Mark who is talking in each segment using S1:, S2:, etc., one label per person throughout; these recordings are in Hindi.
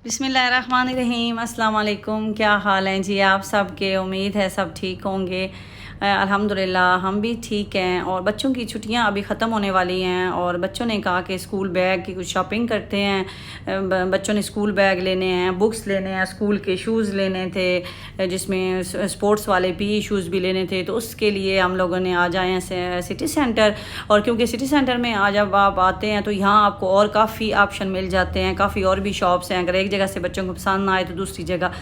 S1: बिस्मिल्लाहिर्रहमानिर्रहीम, अस्सलाम वालेकुम। क्या हाल हैं जी आप सबके? उम्मीद है सब ठीक होंगे। अल्हम्दुलिल्लाह हम भी ठीक हैं। और बच्चों की छुट्टियां अभी ख़त्म होने वाली हैं और बच्चों ने कहा कि स्कूल बैग की कुछ शॉपिंग करते हैं। बच्चों ने स्कूल बैग लेने हैं, बुक्स लेने हैं, स्कूल के शूज़ लेने थे जिसमें स्पोर्ट्स वाले पी शूज़ भी लेने थे। तो उसके लिए हम लोगों ने आ जाए हैं सिटी सेंटर। और क्योंकि सिटी सेंटर में जब आप आते हैं तो यहाँ आपको और काफ़ी ऑप्शन मिल जाते हैं, काफ़ी और भी शॉप्स हैं। अगर एक जगह से बच्चों को पसंद ना आए तो दूसरी जगह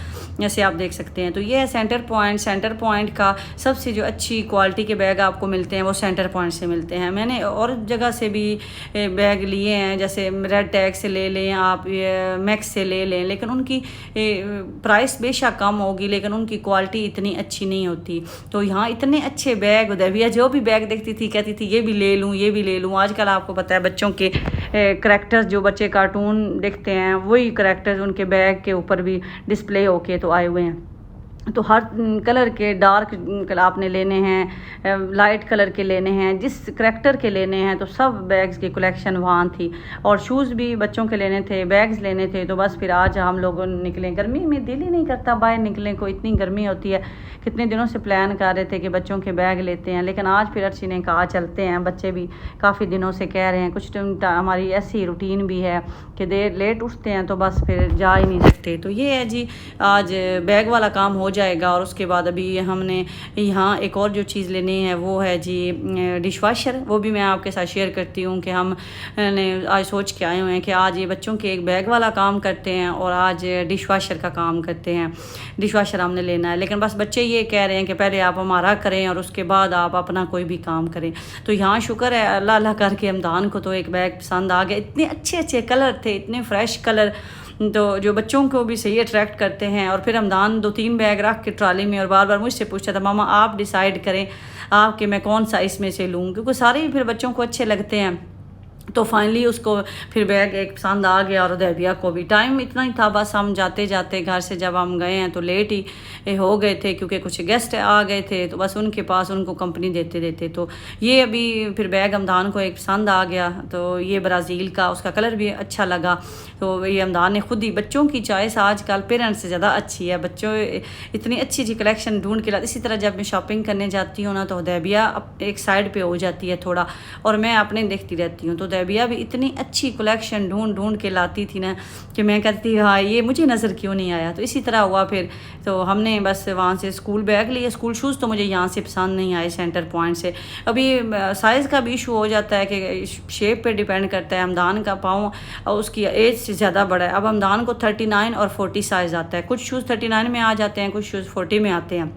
S1: जैसे आप देख सकते हैं। तो ये है सेंटर पॉइंट का सबसे जो अच्छी क्वालिटी के बैग आपको मिलते हैं वो सेंटर पॉइंट से मिलते हैं। मैंने और जगह से भी बैग लिए हैं, जैसे रेड टैग से ले लें आप, मैक्स से ले लें, लेकिन उनकी प्राइस बेशक कम होगी लेकिन उनकी क्वालिटी इतनी अच्छी नहीं होती। तो यहाँ इतने अच्छे बैग उदयविया जो भी बैग देखती थी कहती थी ये भी ले लूँ, ये भी ले लूँ। आजकल आपको पता है बच्चों के करैक्टर्स, जो बच्चे कार्टून देखते हैं वही करैक्टर्स उनके बैग के ऊपर भी डिस्प्ले होके तो आए हुए हैं। तो हर कलर के डार्क आपने लेने हैं, लाइट कलर के लेने हैं, जिस करैक्टर के लेने हैं, तो सब बैग्स की कलेक्शन वहाँ थी। और शूज़ भी बच्चों के लेने थे, बैग्स लेने थे। तो बस फिर आज हम लोग निकले। गर्मी में दिल ही नहीं करता बाहर निकलने को, इतनी गर्मी होती है। कितने दिनों से प्लान कर रहे थे कि बच्चों के बैग लेते हैं, लेकिन आज फिर अर्शी ने कहा चलते हैं। बच्चे भी काफ़ी दिनों से कह रहे हैं। कुछ हमारी ऐसी रूटीन भी है कि देर लेट उठते हैं तो बस फिर जा ही नहीं सकते। तो ये है जी, आज बैग वाला काम हो जाएगा। और उसके बाद अभी हमने यहाँ एक और जो चीज़ लेनी है वो है जी डिश वाशर। वो भी मैं आपके साथ शेयर करती हूँ कि हम ने आज सोच के आए हुए हैं कि आज ये बच्चों के एक बैग वाला काम करते हैं और आज डिश वाशर का काम करते हैं। डिश वाशर हमने लेना है, लेकिन बस बच्चे ये कह रहे हैं कि पहले आप हमारा करें और उसके बाद आप अपना कोई भी काम करें। तो यहाँ शुक्र है अल्लाह अल्लाह करके हमदान को तो एक बैग पसंद आ गया। इतने अच्छे अच्छे कलर थे, इतने फ्रेश कलर, तो जो बच्चों को भी सही अट्रैक्ट करते हैं। और फिर हमदान 2-3 बैग रख के ट्राली में और बार बार मुझसे पूछता था मामा आप डिसाइड करें आपके मैं कौन सा इसमें से लूँ, क्योंकि सारे ही फिर बच्चों को अच्छे लगते हैं। तो फाइनली उसको फिर बैग एक पसंद आ गया और उदयविया को भी। टाइम इतना ही था, बस हम जाते जाते घर से जब हम गए हैं तो लेट ही हो गए थे क्योंकि कुछ गेस्ट आ गए थे। तो बस उनके पास उनको कंपनी देते देते तो ये अभी फिर बैग हमदान को एक पसंद आ गया। तो ये ब्राज़ील का, उसका कलर भी अच्छा लगा। तो ये हमदान ने खुद ही, बच्चों की चॉइस आजकल पेरेंट्स से ज़्यादा अच्छी है। बच्चों इतनी अच्छी अच्छी कलेक्शन ढूंढ के लाते। इसी तरह जब मैं शॉपिंग करने जाती हूँ ना तो उदयविया एक साइड पर हो जाती है थोड़ा और मैं अपने देखती रहती हूँ। तो उदयविया भी इतनी अच्छी कलेक्शन ढूंढ ढूंढ के लाती थी ना कि मैं कहती हाँ ये मुझे नज़र क्यों नहीं आया। तो इसी तरह हुआ फिर। तो हमने बस वहाँ से स्कूल बैग लिए। स्कूल शूज़ तो मुझे यहाँ से पसंद नहीं आए सेंटर पॉइंट से। अभी साइज़ का भी इशू हो जाता है कि शेप पे डिपेंड करता है। हमदान का पाँव और उसकी एज से ज़्यादा बड़ा है। अब हमदान को 39 और 40 साइज़ आता है। कुछ शूज़ 39 में आ जाते हैं, कुछ शूज़ 40 में आते हैं।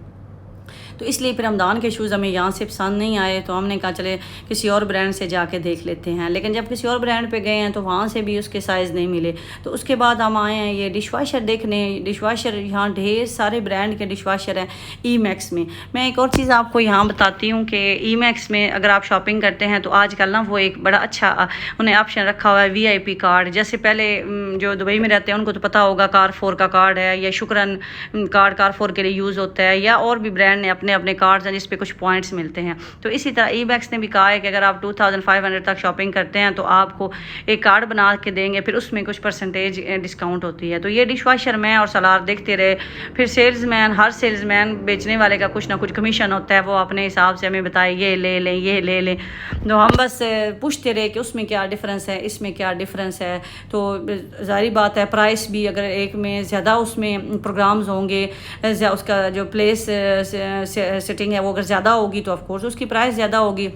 S1: तो इसलिए फिर हमदान के शूज़ हमें यहाँ से पसंद नहीं आए तो हमने कहा चले किसी और ब्रांड से जाके देख लेते हैं। लेकिन जब किसी और ब्रांड पे गए हैं तो वहाँ से भी उसके साइज़ नहीं मिले। तो उसके बाद हम आए हैं ये डिश वाशर देखने। डिश वाशर यहाँ ढेर सारे ब्रांड के डिश वाशर हैं ई मैक्स में। मैं एक और चीज़ आपको यहाँ बताती हूँ कि ई मैक्स में अगर आप शॉपिंग करते हैं तो आजकल ना वो एक बड़ा अच्छा उन्हें ऑप्शन रखा हुआ है VIP कार्ड। जैसे पहले जो दुबई में रहते हैं उनको तो पता होगा कार4 का कार्ड है या शुक्रन कार्ड कार4 के लिए यूज़ होता है, या और भी ब्रांड ने अपने अपने कार्ड्स हैं जिस पे कुछ पॉइंट्स मिलते हैं। तो इसी तरह ई मैक्स ने भी कहा है कि अगर आप 2500 तक शॉपिंग करते हैं तो आपको एक कार्ड बना के देंगे, फिर उसमें कुछ परसेंटेज डिस्काउंट होती है। तो ये डिश वाशर मैं और सलार देखते रहे। फिर हर सेल्समैन बेचने वाले का कुछ ना कुछ कमीशन होता है, वो अपने हिसाब से हमें बताए ये ले लें ये ले लें। तो हम बस पूछते रहे कि उसमें क्या डिफरेंस है, इसमें क्या डिफरेंस है। तो जाहिर बात है प्राइस भी अगर एक में ज़्यादा उसमें प्रोग्राम्स होंगे, उसका जो प्लेस सेटिंग है वो अगर ज़्यादा होगी तो ऑफ कोर्स उसकी प्राइस ज़्यादा होगी।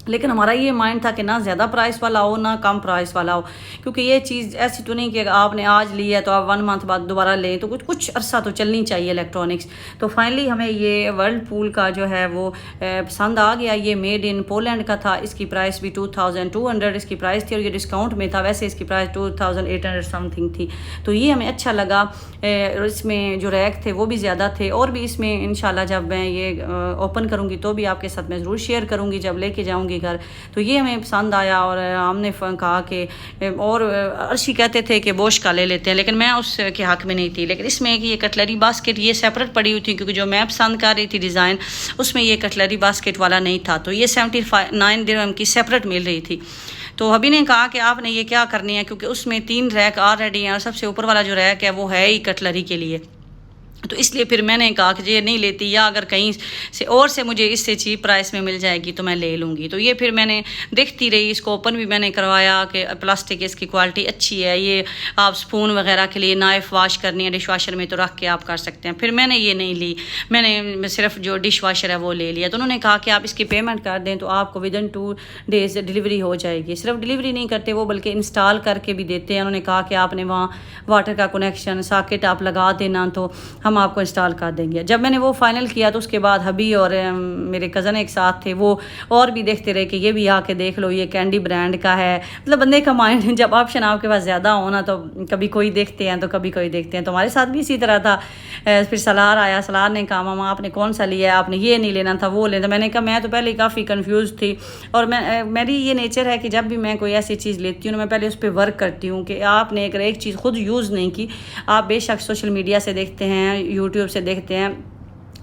S1: लेकिन हमारा ये माइंड था कि ना ज़्यादा प्राइस वाला हो ना कम प्राइस वाला हो, क्योंकि ये चीज़ ऐसी तो नहीं कि आपने आज लिया तो आप 1 मंथ बाद दोबारा लें। तो कुछ अरसा तो चलनी चाहिए इलेक्ट्रॉनिक्स। तो फाइनली हमें ये वर्लपूल का जो है वो पसंद आ गया। ये मेड इन पोलैंड का था। इसकी प्राइस भी 2200 इसकी प्राइस थी और ये डिस्काउंट में था। वैसे इसकी प्राइस 2800 समथिंग थी। तो ये हमें अच्छा लगा। इसमें जो रैक थे वो भी ज़्यादा थे। और भी इसमें इंशाल्लाह जब मैं ये ओपन करूँगी तो भी आपके साथ मैं ज़रूर शेयर करूँगी जब लेके जाऊँगी घर। तो ये हमें पसंद आया और हमने कहा कि, और अर्शी कहते थे कि बोश का ले लेते हैं, लेकिन मैं उसके हक में नहीं थी। लेकिन इसमें ये कटलरी बास्केट ये सेपरेट पड़ी हुई थी, क्योंकि जो मैं पसंद कर रही थी डिज़ाइन उसमें ये कटलरी बास्केट वाला नहीं था। तो ये 79 दिरहम की सेपरेट मिल रही थी। तो हबी ने कहा कि आपने ये क्या करनी है, क्योंकि उसमें 3 रैक ऑलरेडी हैं और सबसे ऊपर वाला जो रैक है वो है ही कटलरी के लिए। तो इसलिए फिर मैंने कहा कि ये नहीं लेती, या अगर कहीं से मुझे इससे चीप प्राइस में मिल जाएगी तो मैं ले लूँगी। तो ये फिर मैंने देखती रही, इसको ओपन भी मैंने करवाया कि प्लास्टिक इसकी क्वालिटी अच्छी है, ये आप स्पून वगैरह के लिए, नाइफ़ वॉश करनी है डिश वाशर में तो रख के आप कर सकते हैं। फिर मैंने ये नहीं ली, मैंने सिर्फ जो डिश वाशर है वो ले लिया। तो उन्होंने कहा कि आप इसकी पेमेंट कर दें तो आपको विदिन 2 डेज़ डिलीवरी हो जाएगी। सिर्फ डिलीवरी नहीं करते वो, बल्कि इंस्टॉल करके भी देते हैं। उन्होंने कहा कि आपने वहाँ वाटर का कनेक्शन सॉकेट आप लगा देना तो हम आपको इंस्टॉल कर देंगे। जब मैंने वो फाइनल किया तो उसके बाद हबी और मेरे कज़न एक साथ थे, वो और भी देखते रहे कि ये भी आके देख लो, ये कैंडी ब्रांड का है। मतलब बंदे का माइंड जब ऑप्शन आपके पास ज़्यादा हो ना, तो कभी कोई देखते हैं तो कभी कोई देखते हैं। तो हमारे साथ भी इसी तरह था। फिर सलार आया, सलार ने कहा मामा आपने कौन सा लिया है, आपने ये नहीं लेना था वो लेना। मैंने कहा मैं तो पहले काफ़ी कन्फ्यूज़ थी, और मेरी ये नेचर है कि जब भी मैं कोई ऐसी चीज़ लेती हूँ मैं पहले उस पर वर्क करती हूँ कि आपने अगर एक चीज़ खुद यूज़ नहीं की, आप बेशक सोशल मीडिया से देखते हैं, यूट्यूब से देखते हैं,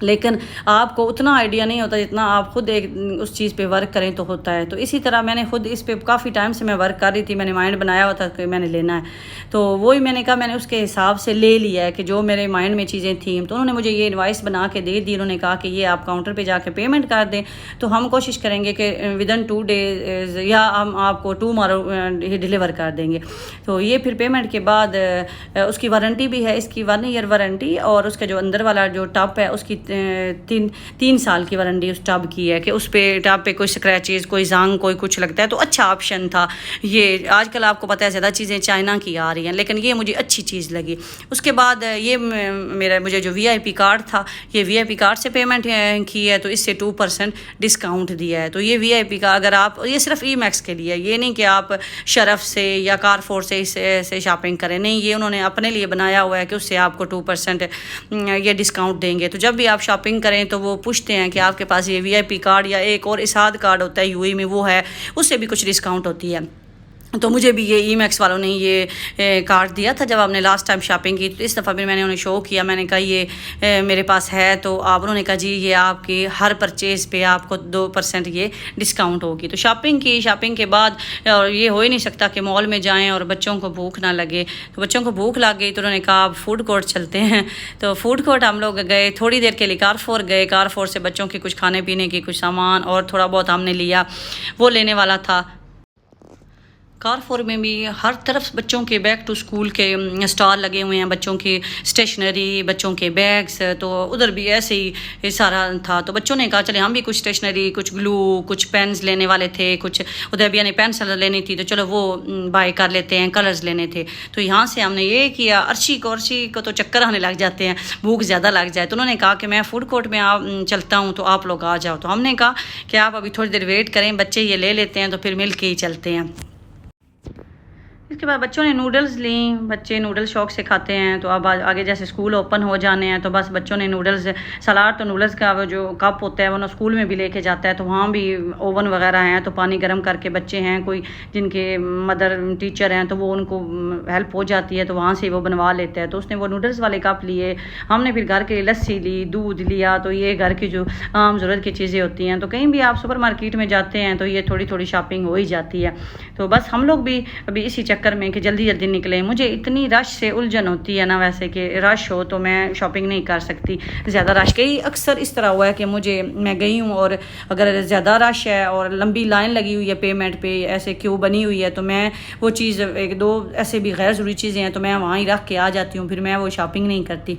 S1: लेकिन आपको उतना आइडिया नहीं होता जितना आप खुद एक उस चीज़ पे वर्क करें तो होता है। तो इसी तरह मैंने खुद इस पे काफ़ी टाइम से मैं वर्क कर रही थी, मैंने माइंड बनाया हुआ था कि मैंने लेना है। तो वही मैंने कहा, मैंने उसके हिसाब से ले लिया है कि जो मेरे माइंड में चीज़ें थी। तो उन्होंने मुझे ये इनवाइस बना के दे दी। उन्होंने कहा कि ये आप काउंटर पर जाके पेमेंट कर दें, तो हम कोशिश करेंगे कि विदिन 2 डेज या हम आपको टुमारो डिलीवर कर देंगे। तो ये फिर पेमेंट के बाद उसकी वारंटी भी है, इसकी 1 ईयर वारंटी, और उसका जो अंदर वाला जो टब है उसकी 3 साल की वारंटी उस टब की है कि उस पे टब पे कोई स्क्रैचेस, कोई जंग, कोई कुछ लगता है। तो अच्छा ऑप्शन था ये। आजकल आपको पता है ज़्यादा चीज़ें चाइना की आ रही हैं, लेकिन ये मुझे अच्छी चीज़ लगी। उसके बाद ये मुझे जो VIP कार्ड था, ये VIP कार्ड से पेमेंट की है, तो इससे 2% डिस्काउंट दिया है। तो ये VIP का अगर आप, ये सिर्फ EMAX के लिए, ये नहीं कि आप शरफ से या कारफोर से शॉपिंग करें, नहीं, ये उन्होंने अपने लिए बनाया हुआ है कि उससे आपको 2% ये डिस्काउंट देंगे। तो जब भी आप शॉपिंग करें तो वो पूछते हैं कि आपके पास ये VIP कार्ड या एक और इसाद कार्ड होता है UAE में, वो है, उससे भी कुछ डिस्काउंट होती है। तो मुझे भी ये EMAX वालों ने ये कार्ड दिया था जब आपने लास्ट टाइम शॉपिंग की। तो इस दफ़ा भी मैंने उन्हें शो किया, मैंने कहा ये मेरे पास है। तो उन्होंने कहा जी ये आपकी हर परचेज़ पे आपको 2% ये डिस्काउंट होगी। तो शॉपिंग के बाद, और ये हो ही नहीं सकता कि मॉल में जाएं और बच्चों को भूख ना लगे। तो बच्चों को भूख लग गई तो उन्होंने कहा आप फूड कोर्ट चलते हैं। तो फूड कोर्ट हम लोग गए, थोड़ी देर के लिए कारफोर गए। कारफोर से बच्चों के कुछ खाने पीने की कुछ सामान और थोड़ा बहुत हमने लिया, वो लेने वाला था। कारफोर में भी हर तरफ बच्चों के बैक टू स्कूल के स्टॉल लगे हुए हैं, बच्चों की स्टेशनरी, बच्चों के बैग्स। तो उधर भी ऐसे ही सारा था। तो बच्चों ने कहा चले हम भी कुछ स्टेशनरी, कुछ ग्लू, कुछ पेन्स लेने वाले थे, कुछ उदयबिया ने पेंसिल लेनी थी, तो चलो वो बाय कर लेते हैं, कलर्स लेने थे। तो यहाँ से हमने ये किया। अर्शी को तो चक्कर आने लग जाते हैं, भूख ज़्यादा लग जाए। तो उन्होंने कहा कि मैं फूड कोर्ट में चलता हूँ, तो आप लोग आ जाओ। तो हमने कहा कि आप अभी थोड़ी देर वेट करें, बच्चे ये ले लेते हैं तो फिर मिल के ही चलते हैं। इसके बाद बच्चों ने नूडल्स ली, बच्चे नूडल्स शौक से खाते हैं। तो अब आगे जैसे स्कूल ओपन हो जाने हैं तो बस बच्चों ने नूडल्स, सलाद तो नूडल्स का वो जो कप होता है वो ना स्कूल में भी लेके जाता है। तो वहाँ भी ओवन वगैरह हैं, तो पानी गर्म करके बच्चे हैं कोई जिनके मदर टीचर हैं तो वो उनको हेल्प हो जाती है, तो वहाँ से वो बनवा लेते हैं। तो उसने वो नूडल्स वाले कप लिए। हमने फिर घर के लिए लस्सी ली, दूध लिया। तो ये घर की जो आम ज़रूरत की चीज़ें होती हैं। तो कहीं भी आप सुपर मार्केट में जाते हैं तो ये थोड़ी थोड़ी शॉपिंग हो ही जाती है। तो बस हम लोग भी अभी इसी चक्कर में कि जल्दी जल्दी निकले। मुझे इतनी रश से उलझन होती है ना, वैसे कि रश हो तो मैं शॉपिंग नहीं कर सकती ज़्यादा रश। कई अक्सर इस तरह हुआ है कि मैं गई हूँ और अगर ज़्यादा रश है और लंबी लाइन लगी हुई है पेमेंट पे, ऐसे क्यों बनी हुई है, तो मैं वो चीज़ 1-2 ऐसे भी गैर ज़रूरी चीज़ें हैं तो मैं वहाँ ही रख के आ जाती हूँ, फिर मैं वो शॉपिंग नहीं करती।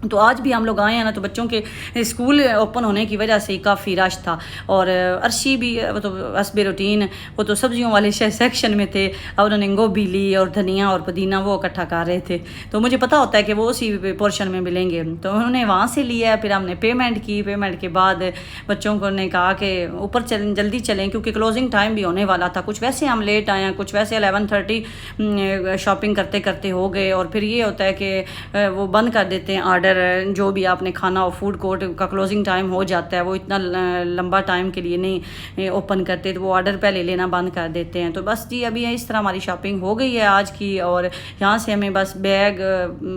S1: तो आज भी हम लोग आए हैं ना, तो बच्चों के स्कूल ओपन होने की वजह से काफ़ी रश था। और अर्शी भी, वो तो हस्बे रूटीन, वो तो सब्जियों वाले सेक्शन में थे। अब उन्होंने गोभी ली और धनिया और पुदीना वो इकट्ठा कर रहे थे। तो मुझे पता होता है कि वो उसी पोर्शन में मिलेंगे, तो उन्होंने वहाँ से लिया। फिर हमने पेमेंट की। पेमेंट के बाद बच्चों को ने कहा कि ऊपर जल्दी चलें क्योंकि क्लोजिंग टाइम भी होने वाला था। कुछ वैसे हम लेट आए हैं, कुछ वैसे 11:30 शॉपिंग करते करते हो गए। और फिर ये होता है कि वो बंद कर देते हैं ऑर्डर ऑर्डर जो भी आपने खाना हो, फूड कोर्ट का क्लोजिंग टाइम हो जाता है, वो इतना लंबा टाइम के लिए नहीं ओपन करते, तो वो ऑर्डर पहले लेना बंद कर देते हैं। तो बस जी अभी इस तरह हमारी शॉपिंग हो गई है आज की, और यहाँ से हमें बस बैग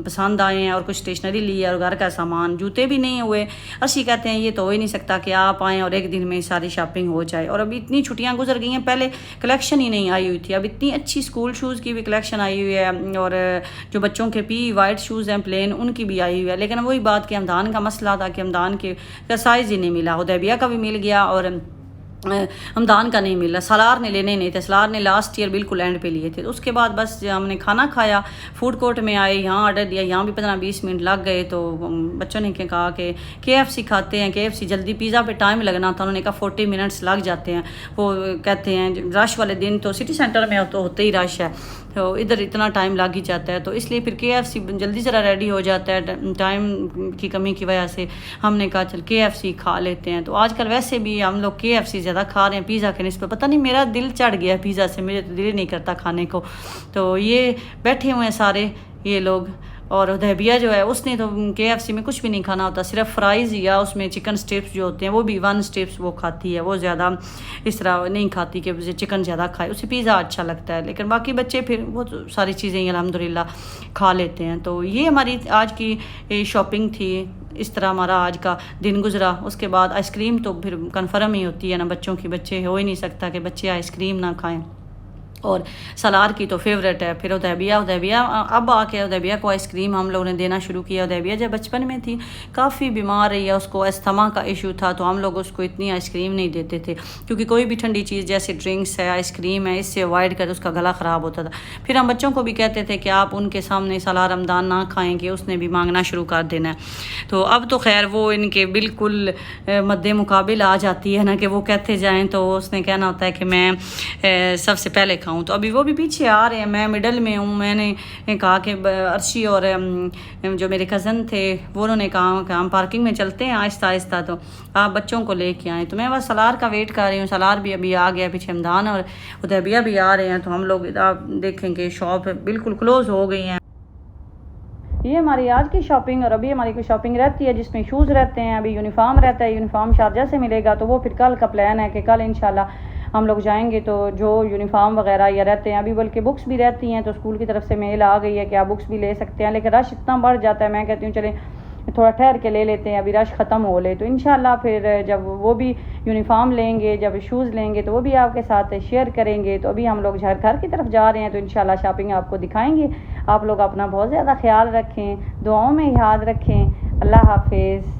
S1: पसंद आए हैं और कुछ स्टेशनरी ली है और घर का सामान, जूते भी नहीं हुए। अस्सी कहते हैं ये तो हो ही नहीं सकता कि आप आएँ और एक दिन में सारी शॉपिंग हो जाए। और अभी इतनी छुट्टियाँ गुजर गई हैं, पहले कलेक्शन ही नहीं आई हुई थी, अब इतनी अच्छी स्कूल शूज़ की भी कलेक्शन आई हुई है, और जो बच्चों के पी वाइट शूज़ हैं प्लेन, उनकी भी आई हुई है। लेकिन वही बात कि हमदान का मसला था कि हमदान के साइज़ ही नहीं मिला, हुदैबिया का भी मिल गया और हमदान का नहीं मिला। सलार ने लेने नहीं थे, सलार ने लास्ट ईयर बिल्कुल एंड पे लिए थे। तो उसके बाद बस हमने खाना खाया, फूड कोर्ट में आए, यहाँ ऑर्डर दिया, यहाँ भी 15-20 मिनट लग गए। तो बच्चों ने कहा कि KFC खाते हैं, KFC जल्दी, पिज़्ज़ा पे टाइम लगना था, उन्होंने कहा 40 मिनट्स लग जाते हैं। वो कहते हैं रश वाले दिन तो सिटी सेंटर में तो होते ही रश है, तो इधर इतना टाइम लग ही जाता है, तो इसलिए फिर KFC जल्दी ज़रा रेडी हो जाता है, टाइम की कमी की वजह से हमने कहा चल KFC खा लेते हैं। तो आजकल वैसे भी हम लोग KFC ज़्यादा खा रहे हैं पिज़्ज़ा के निस्बत, पता नहीं मेरा दिल चढ़ गया पिज़्ज़ा से, मुझे तो दिल नहीं करता खाने को। तो ये बैठे हुए हैं सारे ये लोग, और हुदैबिया जो है उसने तो KFC में कुछ भी नहीं खाना होता, सिर्फ फ्राइज़ या उसमें चिकन स्ट्रिप्स जो होते हैं वो भी 1 स्ट्रिप्स वो खाती है, वो ज़्यादा इस तरह नहीं खाती कि उसे चिकन ज़्यादा खाए, उसे पिज़्ज़ा अच्छा लगता है। लेकिन बाकी बच्चे फिर वो तो सारी चीज़ें अल्हम्दुलिल्लाह खा लेते हैं। तो ये हमारी आज की शॉपिंग थी, इस तरह हमारा आज का दिन गुजरा। उसके बाद आइसक्रीम तो फिर कन्फर्म ही होती है ना बच्चों की, बच्चे हो ही नहीं सकता कि बच्चे आइसक्रीम ना खाएँ। और सलार की तो फेवरेट है। फिर हुदैबिया अब आके हुदैबिया को आइसक्रीम हम लोगों ने देना शुरू किया। हुदैबिया जब बचपन में थी काफ़ी बीमार रही है, उसको अस्थमा का इशू था, तो हम लोग उसको इतनी आइसक्रीम नहीं देते थे, क्योंकि कोई भी ठंडी चीज़ जैसे ड्रिंक्स है, आइसक्रीम है, इससे अवॉइड कर, उसका गला ख़राब होता था। फिर हम बच्चों को भी कहते थे कि आप उनके सामने सलार रमदान ना खाएँगे, उसने भी मांगना शुरू कर देना है। तो अब तो खैर वो इनके बिल्कुल मद्दे मुकाबिल आ जाती है ना, कि वो कहते जाएँ तो उसने कहना होता है कि मैं सबसे पहले खाऊं। तो अभी वो भी पीछे आ रहे हैं, मैं मिडल में हूँ। मैंने कहा कि अर्शी और जो मेरे कज़न थे वो उन्होंने कहा कि हम पार्किंग में चलते हैं आहिस्ता आहिस्ता, तो आप बच्चों को लेके आएँ। तो मैं बस सलार का वेट कर रही हूँ, सलार भी अभी आ गया, पीछे हमदान और हुदैबिया भी आ रहे हैं। तो हम लोग आप देखेंगे शॉप बिल्कुल क्लोज़ हो गई हैं। ये हमारी आज की शॉपिंग, और अभी हमारी कोई शॉपिंग रहती है जिसमें शूज़ रहते हैं, अभी यूनिफॉर्म रहता है, यूनिफॉर्म शारजा से मिलेगा, तो वो फिर कल का प्लान है कि कल इंशाल्लाह हम लोग जाएंगे। तो जो यूनिफॉर्म वगैरह या रहते हैं, अभी बल्कि बुक्स भी रहती हैं, तो स्कूल की तरफ से मेल आ गई है कि आप बुक्स भी ले सकते हैं, लेकिन रश इतना बढ़ जाता है, मैं कहती हूँ चले थोड़ा ठहर के ले लेते हैं, अभी रश ख़त्म हो ले। तो इंशाल्लाह फिर जब वो भी यूनिफॉर्म लेंगे, जब शूज़ लेंगे, तो वो भी आपके साथ शेयर करेंगे। तो अभी हम लोग घर की तरफ जा रहे हैं, तो इंशाल्लाह शॉपिंग आपको दिखाएंगे। आप लोग अपना बहुत ज़्यादा ख्याल रखें, दुआओं में याद रखें। अल्लाह हाफिज़।